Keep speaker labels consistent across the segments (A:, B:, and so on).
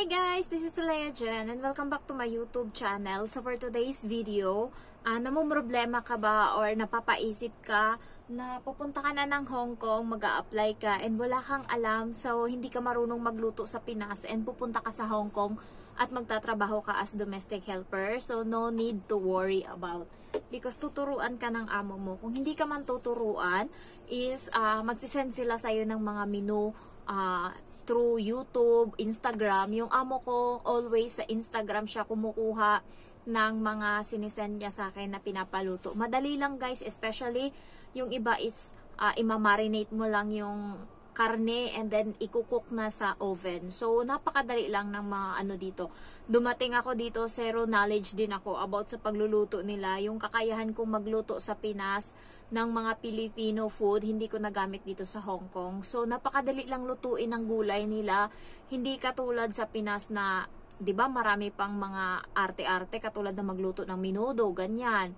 A: Hi guys, this is Leia Jen and welcome back to my YouTube channel. So for today's video, namumroblema ka ba or napapaisip ka na pupunta ka na ng Hong Kong, mag-a-apply ka and wala kang alam, so hindi ka marunong magluto sa Pinas and pupunta ka sa Hong Kong at magtatrabaho ka as domestic helper. So no need to worry about because tuturuan ka ng amo mo. Kung hindi ka man tuturuan is magsisend sila sa'yo ng mga menu through YouTube, Instagram. Yung amo ko, always sa Instagram siya kumukuha ng mga sinisend niya sa akin na pinapaluto. Madali lang guys, especially yung iba is imamarinate mo lang yung karne and then ikukook na sa oven. So, napakadali lang ng mga ano dito. Dumating ako dito, zero knowledge din ako about sa pagluluto nila. Yung kakayahan kong magluto sa Pinas ng mga Filipino food, hindi ko nagamit dito sa Hong Kong. So, napakadali lang lutuin ng gulay nila. Hindi katulad sa Pinas na, di ba, marami pang mga arte-arte katulad na magluto ng menudo, ganyan.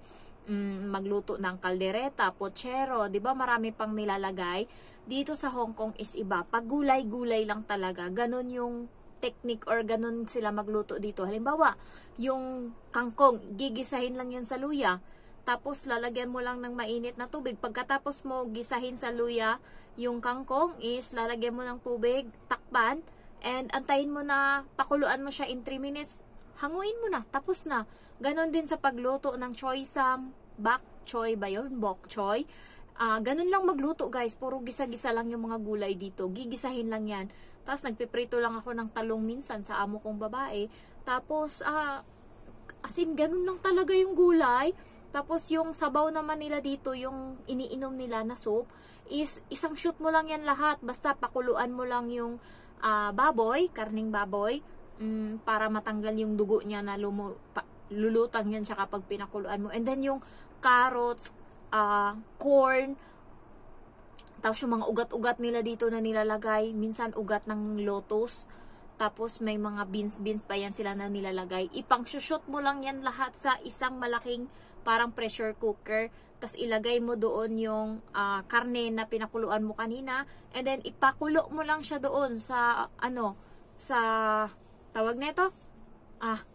A: Magluto ng kaldereta, pochero, di ba, marami pang nilalagay. Dito sa Hong Kong is iba. Pag gulay-gulay lang talaga, ganun yung technique or ganun sila magluto dito. Halimbawa, yung kangkong, gigisahin lang yan sa luya. Tapos, lalagyan mo lang ng mainit na tubig. Pagkatapos mo gisahin sa luya, yung kangkong is lalagyan mo ng tubig, takpan, and antayin mo na, pakuluan mo siya in 3 minutes. Hanguin mo na, tapos na. Ganon din sa pagluto ng choy sam, bok choy ba yun? Bok choy. Ganun lang magluto guys, puro gisa-gisa lang yung mga gulay dito, gigisahin lang yan. Tapos nagpiprito lang ako ng talong minsan sa amo kong babae. Tapos, asin ganun lang talaga yung gulay. Tapos yung sabaw naman nila dito, yung iniinom nila na soup, is isang shoot mo lang yan lahat. Basta pakuluan mo lang yung baboy, karning baboy, para matanggal yung dugo niya na lulutang yan siya kapag pinakuluan mo. And then yung carrots, corn, tapos yung mga ugat-ugat nila dito na nilalagay, minsan ugat ng lotus, tapos may mga beans pa yan sila na nilalagay. Ipang-shoot mo lang yan lahat sa isang malaking parang pressure cooker, tapos ilagay mo doon yung karne na pinakuluan mo kanina, and then ipakulo mo lang siya doon sa sa tawag nito,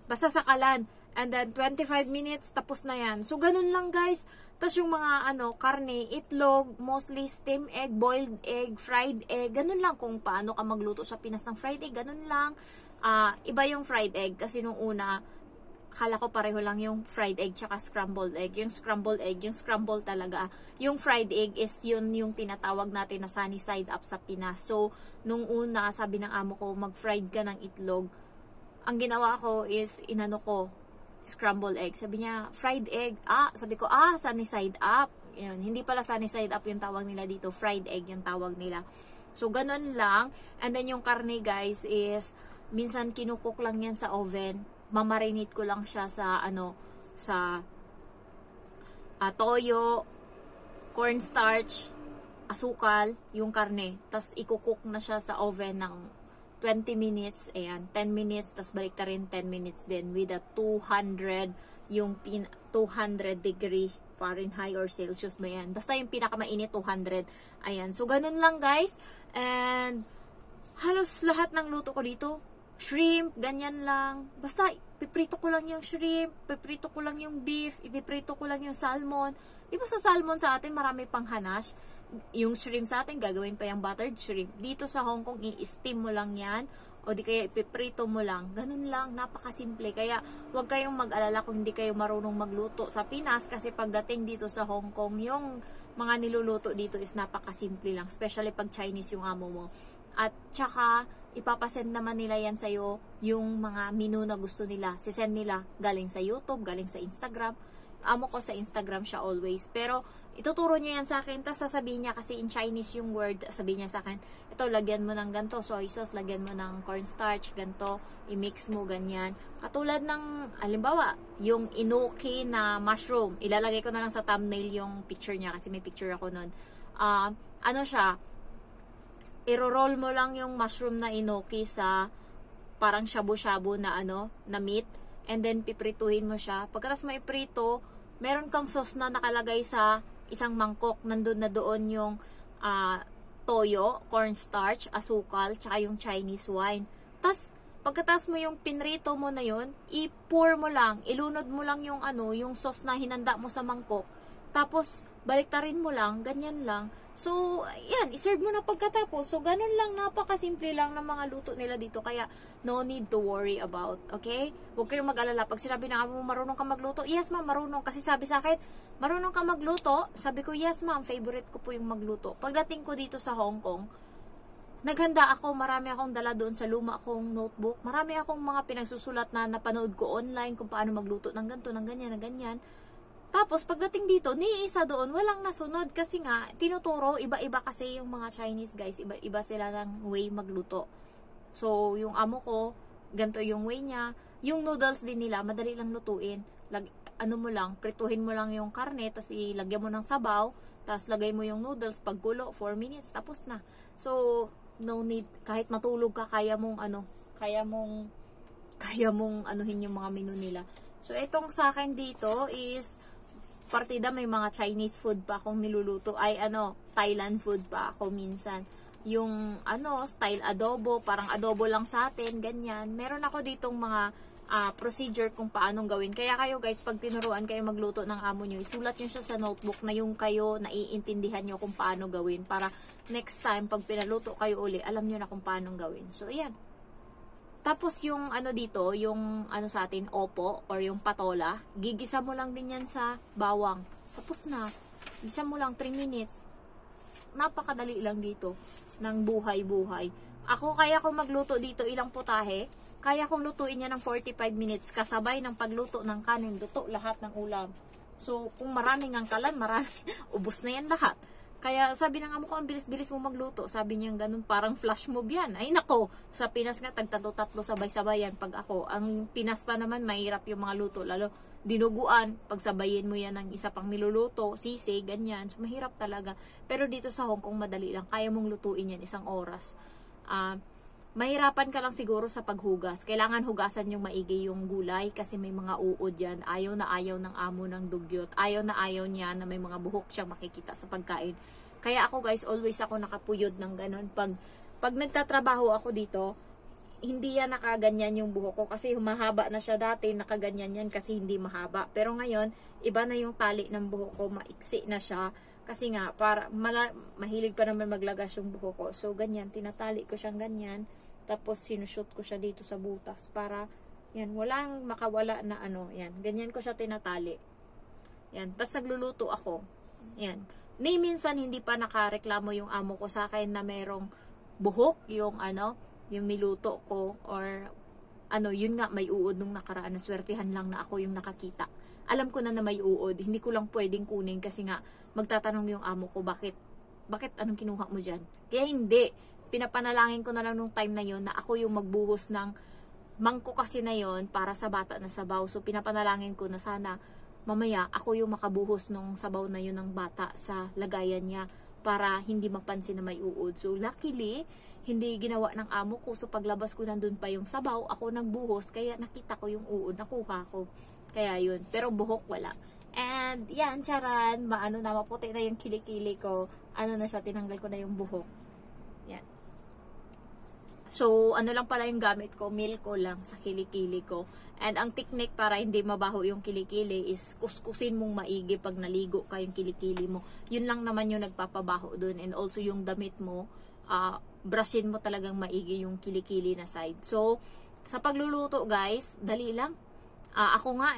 A: basta sa kalan. And then, 25 minutes, tapos na yan. So, ganun lang guys. Tapos yung mga, karne, itlog, mostly steamed egg, boiled egg, fried egg. Ganun lang kung paano ka magluto sa Pinas ng fried egg. Ganun lang. Iba yung fried egg. Kasi nung una, kala ko pareho lang yung fried egg tsaka scrambled egg. Yung scrambled egg, yung scramble talaga. Yung fried egg is yun yung tinatawag natin na sunny side up sa Pinas. So, nung una, sabi ng amo ko, mag-fried ka ng itlog. Ang ginawa ko is, scrambled egg. Sabi niya, fried egg. Sabi ko, sunny side up. Yun. Hindi pala sunny side up yung tawag nila dito. Fried egg yung tawag nila. So, ganun lang. And then, yung karne, guys, is, minsan kinukok lang yan sa oven. Mamarinate ko lang siya sa, toyo, cornstarch, asukal, yung karne. Tapos, ikukok na siya sa oven ng 20 minutes, ayan, 10 minutes, tas balik ta rin 10 minutes din with a 200, yung 200 degree Fahrenheit or Celsius ba yan? Basta yung pinakamainit 200, ayan. So, ganun lang guys, and halos lahat ng luto ko dito, shrimp, ganyan lang, basta piprito ko lang yung shrimp, piprito ko lang yung beef, ipiprito ko lang yung salmon. Di ba sa salmon sa atin marami pang hanash? Yung shrimp sa atin, gagawin pa yung buttered shrimp. Dito sa Hong Kong, i-steam mo lang yan. O di kaya ipiprito mo lang. Ganun lang, napakasimple. Kaya, huwag kayong mag-alala kung hindi kayo marunong magluto sa Pinas. Kasi pagdating dito sa Hong Kong, yung mga niluluto dito is napakasimple lang. Especially pag Chinese yung amo mo. At tsaka, ipapasend naman nila yan sa'yo yung mga menu na gusto nila. Sisend nila galing sa YouTube, galing sa Instagram. Amo ko sa Instagram siya always. Pero, ituturo niya yan sa akin. Tapos sasabihin niya kasi in Chinese yung word. Sabihin niya sa akin, ito, lagyan mo ng ganito, soy sauce, lagyan mo ng cornstarch, ganito, i-mix mo, ganyan. Katulad ng, halimbawa, yung enoki na mushroom. Ilalagay ko na lang sa thumbnail yung picture niya kasi may picture ako nun. Siya, iro-roll mo lang yung mushroom na enoki sa parang shabu-shabu na na meat. And then, piprituhin mo siya. Pagkatapos mo iprito, meron kang sauce na nakalagay sa isang mangkok. Nandun na doon yung toyo, cornstarch, asukal, tsaka yung Chinese wine. Tas, Pagkatapos mo yung pinrito mo na yun, i-pour mo lang, ilunod mo lang yung yung sauce na hinanda mo sa mangkok. Tapos, baliktarin mo lang, ganyan lang. So, yan, iserve mo na pagkatapos. So, ganun lang, napakasimple lang ng mga luto nila dito. Kaya, no need to worry about, okay? Huwag kayong mag-alala. Pag sinabi na mo, marunong ka magluto, yes ma'am, marunong. Kasi sabi sa akin, marunong ka magluto? Sabi ko, yes ma'am, favorite ko po yung magluto. Pagdating ko dito sa Hong Kong, naghanda ako, marami akong dala doon sa luma kong notebook. Marami akong mga pinagsusulat na napanood ko online kung paano magluto ng ganito, ng ganyan, ng ganyan. Tapos, pagdating dito, niisa doon, walang nasunod kasi nga, tinuturo, iba-iba kasi yung mga Chinese guys, iba-iba sila ng way magluto. So, yung amo ko, ganito yung way niya. Yung noodles din nila, madali lang lutuin. Ano mo lang, prituhin mo lang yung karne, tapos ilagyan mo ng sabaw, tapos lagay mo yung noodles, pagkulo, 4 minutes, tapos na. So, no need, kahit matulog ka, kaya mong anuhin yung mga menu nila. So, itong sa akin dito is, partida may mga Chinese food pa akong niluluto, Thailand food pa ako minsan. Yung, style adobo, parang adobo lang sa atin, ganyan. Meron ako ditong mga procedure kung paanong gawin. Kaya kayo guys, pag tinuruan kayo magluto ng amo nyo, isulat nyo siya sa notebook na yung kayo naiintindihan nyo kung paano gawin. Para next time, pag pinaluto kayo uli, alam nyo na kung paano gawin. So, ayan. Tapos yung dito, yung sa atin, opo, or yung patola, gigisa mo lang din yan sa bawang. Tapos na, gisa mo lang 3 minutes. Napakadali lang dito ng buhay-buhay. Kaya ko magluto dito ilang putahe, kaya kong lutuin yan ng 45 minutes kasabay ng pagluto ng kanin, luto lahat ng ulam. So, kung maraming ang kalan, ubos na yan lahat. Kaya sabi ng amo ko, ang bilis-bilis mo magluto. Sabi niya ganun, parang flash mob yan. Ay nako, sa Pinas nga, tagtatlo-tatlo sabay-sabay yan pag ako. Ang Pinas pa naman, mahirap yung mga luto. Lalo, dinuguan, pagsabayin mo yan ng isa pang niluluto, sisig, ganyan. So, mahirap talaga. Pero dito sa Hong Kong, madali lang. Kaya mong lutuin yan 1 oras. Mahirapan ka lang siguro sa paghugas. Kailangan hugasan yung maigi yung gulay kasi may mga uod yan. Ayaw na ayaw ng amo ng dugyot. Ayaw na ayaw niya na may mga buhok siyang makikita sa pagkain. Kaya ako guys, always ako nakapuyod ng ganun. Pag nagtatrabaho ako dito, hindi yan nakaganyan yung buhok ko kasi humahaba na siya dati, nakaganyan yan kasi hindi mahaba. Pero ngayon, iba na yung tali ng buhok ko, maiksi na siya. Kasi nga, mahilig pa naman maglagas yung buhok ko. So, ganyan, tinatali ko siyang ganyan. Tapos, sinushoot ko siya dito sa butas para, yan, walang makawala na yan. Ganyan ko siya tinatali. Yan, tapos nagluluto ako. Yan. Minsan, hindi pa nakareklamo yung amo ko sa akin na merong buhok, yung niluto ko, or, yun nga, may uod nung nakaraan. Naswertihan lang na ako yung nakakita. Alam ko na may uod. Hindi ko lang pwedeng kunin kasi nga, magtatanong yung amo ko, bakit anong kinuha mo dyan? Kaya hindi. Pinapanalangin ko na lang nung time na yon na ako yung magbuhos ng mangko kasi na yon para sa bata na sabaw. So, pinapanalangin ko na sana mamaya ako yung makabuhos nung sabaw na yun ng bata sa lagayan niya para hindi mapansin na may uod. So, luckily, hindi ginawa ng amo ko. So, paglabas ko nandun pa yung sabaw, ako nagbuhos, kaya nakita ko yung uod, nakuha ko. Kaya yun. Pero buhok wala. And, yan, charan, maputi na yung kilikili ko. Na siya, tinanggal ko na yung buhok. Yan. So, lang pala yung gamit ko, milk ko lang sa kilikili ko. And, ang technique para hindi mabaho yung kilikili is kuskusin mong maigi pag naligo ka yung kilikili mo. Yun lang naman yung nagpapabaho dun. And also, yung damit mo, brushin mo talagang maigi yung kilikili na side. So, sa pagluluto, guys, dali lang. Ako nga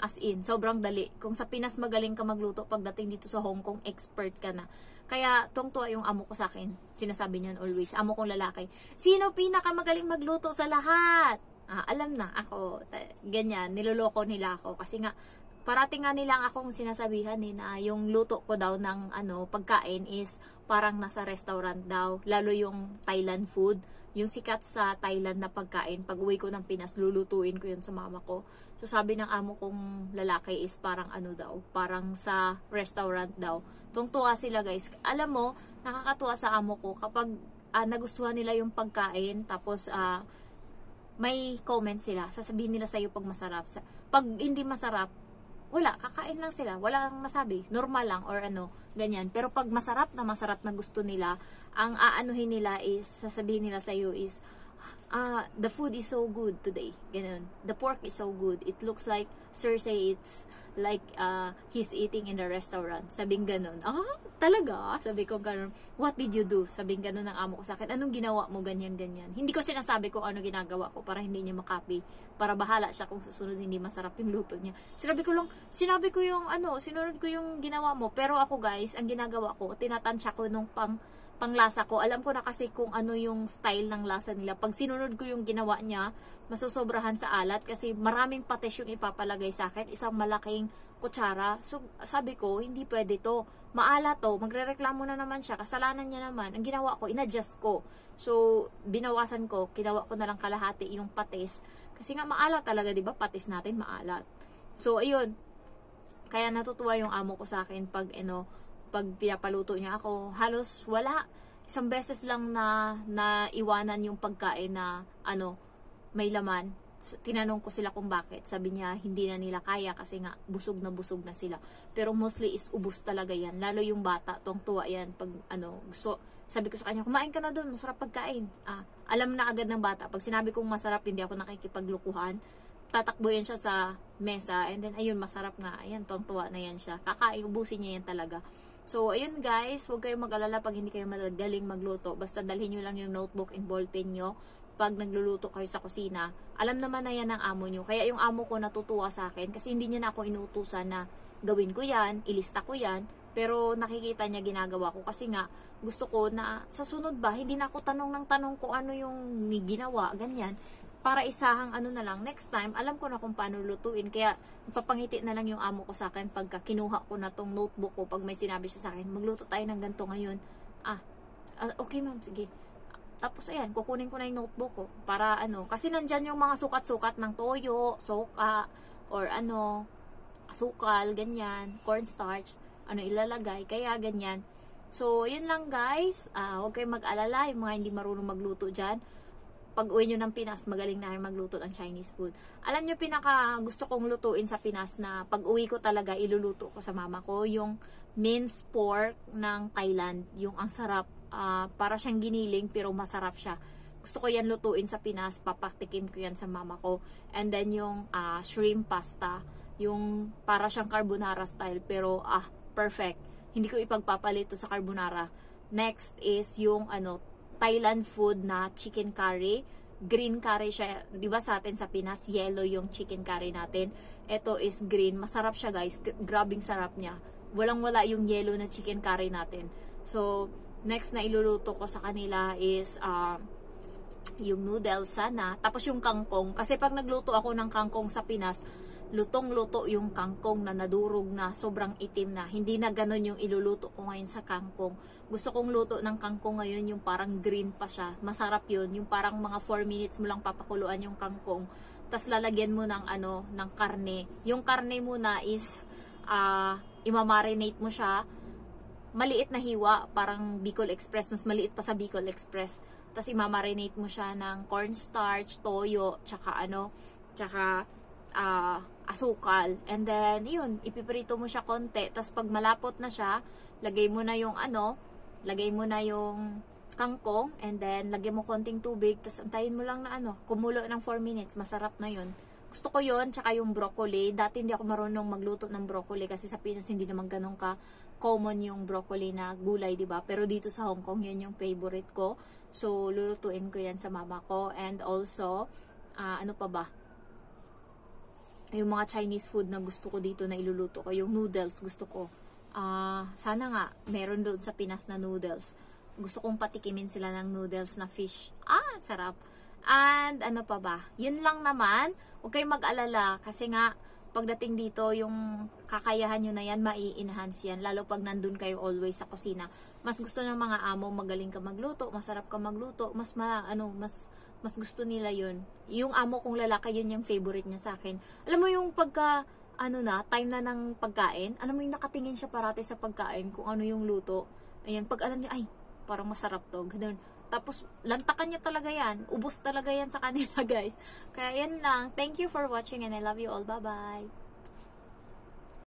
A: as in, sobrang dali. Kung sa Pinas magaling ka magluto, pagdating dito sa Hong Kong, expert ka na. Kaya, tuwang-tuwa yung amo ko sa akin. Sinasabi niyan always, amo kong lalaki, sino pinakamagaling magluto sa lahat? Alam na, ako, ganyan, niloloko nila ako. Kasi nga, parating nga nilang akong sinasabihan na yung luto ko daw ng pagkain is parang nasa restaurant daw. Lalo yung Thailand food. Yung sikat sa Thailand na pagkain, pag uwi ko ng Pinas, lulutuin ko yun sa mama ko. So, sabi ng amo kong lalaki is parang daw, parang sa restaurant daw. Tungtuwa sila guys. Alam mo, nakakatuwa sa amo ko kapag nagustuhan nila yung pagkain, tapos may comment sila. Sasabihin nila sa'yo pag masarap. Pag hindi masarap, wala, kakain lang sila. Walang masabi. Normal lang or ganyan. Pero pag masarap na gusto nila, ang aanuhin nila is, sasabihin nila sa'yo is, the food is so good today. Ganun. The pork is so good. It looks like, sir say it's like he's eating in the restaurant. Sabing ganun. Talaga? Sabi ko ganun. What did you do? Sabing ganun ng amo ko sa akin. Anong ginawa mo? Ganyan, ganyan. Hindi ko sinasabi kung ano ginagawa ko para hindi niya makapi. Para bahala siya kung susunod hindi masarap yung luto niya. Sinabi ko yung sinunod ko yung ginawa mo. Pero ako guys, ang ginagawa ko, tinatansya ko nung panglasa ko. Alam ko na kasi kung ano yung style ng lasa nila. Pag sinunod ko yung ginawa niya, masusobrahan sa alat kasi maraming patis yung ipapalagay sa akin. Isang malaking kutsara. So, sabi ko, hindi pwede to. Maalat to. Magrereklamo na naman siya. Kasalanan niya naman. Ang ginawa ko, inadjust ko. So, binawasan ko. Kinawa ko na lang kalahati yung patis. Kasi nga maalat talaga, di ba? Patis natin maalat. So, ayun. Kaya natutuwa yung amo ko sa akin pag pinapaluto niya ako. Halos wala. Isang beses lang na iwanan yung pagkain na may laman. Tinanong ko sila kung bakit. Sabi niya, hindi na nila kaya kasi nga busog na sila. Pero mostly is ubos talaga yan. Lalo yung bata, tuwang-tuwa yan. Pag gusto, sabi ko sa kanya, kumain ka na dun, masarap pagkain. Alam na agad ng bata. Pag sinabi kong masarap, hindi ako nakikipaglukuhan. Tatakbo yan siya sa mesa. And then, ayun, masarap nga. Ayan, tuwang-tuwa na yan siya. Kakain, ubusin niya yan talaga. So, ayun guys, huwag kayong mag-alala pag hindi kayo magaling magluto. Basta dalhin nyo lang yung notebook and ballpen nyo pag nagluluto kayo sa kusina. Alam naman na yan ng amo nyo. Kaya yung amo ko natutuwa sa akin kasi hindi niya na ako inuutusan na gawin ko yan, ilista ko yan. Pero nakikita niya ginagawa ko kasi nga gusto ko na sa sunod ba, hindi na ako tanong ng tanong kung ano yung ginawa, ganyan. Para isahang na lang, next time, alam ko na kung paano lutuin. Kaya, papangiti na lang yung amo ko sa akin pagka kinuha ko na tong notebook ko. Pag may sinabi siya sa akin, magluto tayo ng ganito ngayon. Okay ma'am, sige. Tapos, ayan, kukunin ko na yung notebook ko. Para, kasi nandyan yung mga sukat-sukat ng toyo, soka, or asukal, ganyan, cornstarch, ilalagay. Kaya, ganyan. So, yun lang guys. Huwag kayong mag-alala, yung mga hindi marunong magluto dyan. Pag uwi nyo ng Pinas, magaling na kayo magluto ng Chinese food. Alam nyo, pinaka gusto kong lutuin sa Pinas na pag uwi ko talaga, iluluto ko sa mama ko, yung minced pork ng Thailand. Yung ang sarap, para siyang giniling pero masarap siya. Gusto ko yan lutuin sa Pinas, papaktikin ko yan sa mama ko. And then yung shrimp pasta, yung para siyang carbonara style pero perfect. Hindi ko ipagpapalito sa carbonara. Next is yung Thailand food na chicken curry. Green curry siya. 'Di ba sa atin sa Pinas, yellow yung chicken curry natin. Ito is green. Masarap siya, guys. Grabing sarap niya. Walang-wala yung yellow na chicken curry natin. So, next na iluluto ko sa kanila is yung noodles sana. Tapos yung kangkong. Kasi pag nagluto ako ng kangkong sa Pinas, lutong-luto yung kangkong na nadurog na, sobrang itim na. Hindi na ganun yung iluluto ko ngayon sa kangkong. Gusto kong luto ng kangkong ngayon yung parang green pa siya. Masarap yun. Yung parang mga 4 minutes mo lang papakuluan yung kangkong. Tapos lalagyan mo ng ng karne. Yung karne muna is imamarinate mo siya. Maliit na hiwa, parang Bicol Express. Mas maliit pa sa Bicol Express. Tapos imamarinate mo siya ng cornstarch, toyo, tsaka asukal. And then, yun, ipiprito mo siya konti. Tapos pag malapot na siya, lagay mo na yung kangkong. And then, lagyan mo konting tubig. Tapos antayin mo lang na kumulo ng 4 minutes. Masarap na yun. Gusto ko yun. Tsaka yung broccoli. Dati hindi ako marunong magluto ng broccoli kasi sa Pinas hindi naman ganun ka common yung broccoli na gulay, diba? Pero dito sa Hong Kong, yun yung favorite ko. So, lulutuin ko yan sa mama ko. And also, ano pa ba? Yung mga Chinese food na gusto ko dito na iluluto ko. Yung noodles gusto ko. Sana nga, meron doon sa Pinas na noodles. Gusto kong patikimin sila ng noodles na fish. Sarap. And ano pa ba? Yun lang naman. Huwag kayong mag-alala. Kasi nga, pagdating dito, yung kakayahan nyo na yan, mai-enhance yan. Lalo pag nandun kayo always sa kusina. Mas gusto ng mga amo, magaling ka magluto, masarap ka magluto, mas gusto nila yun. Yung amo kong lalaki, yun yung favorite niya sa akin. Alam mo yung pagka, time na ng pagkain, alam mo yung nakatingin siya parati sa pagkain, kung ano yung luto. Ayan, pag alam niya, ay, parang masarap to, ganun. Tapos, lantakan niya talaga yan. Ubos talaga yan sa kanila, guys. Kaya yan lang. Thank you for watching and I love you all. Bye-bye.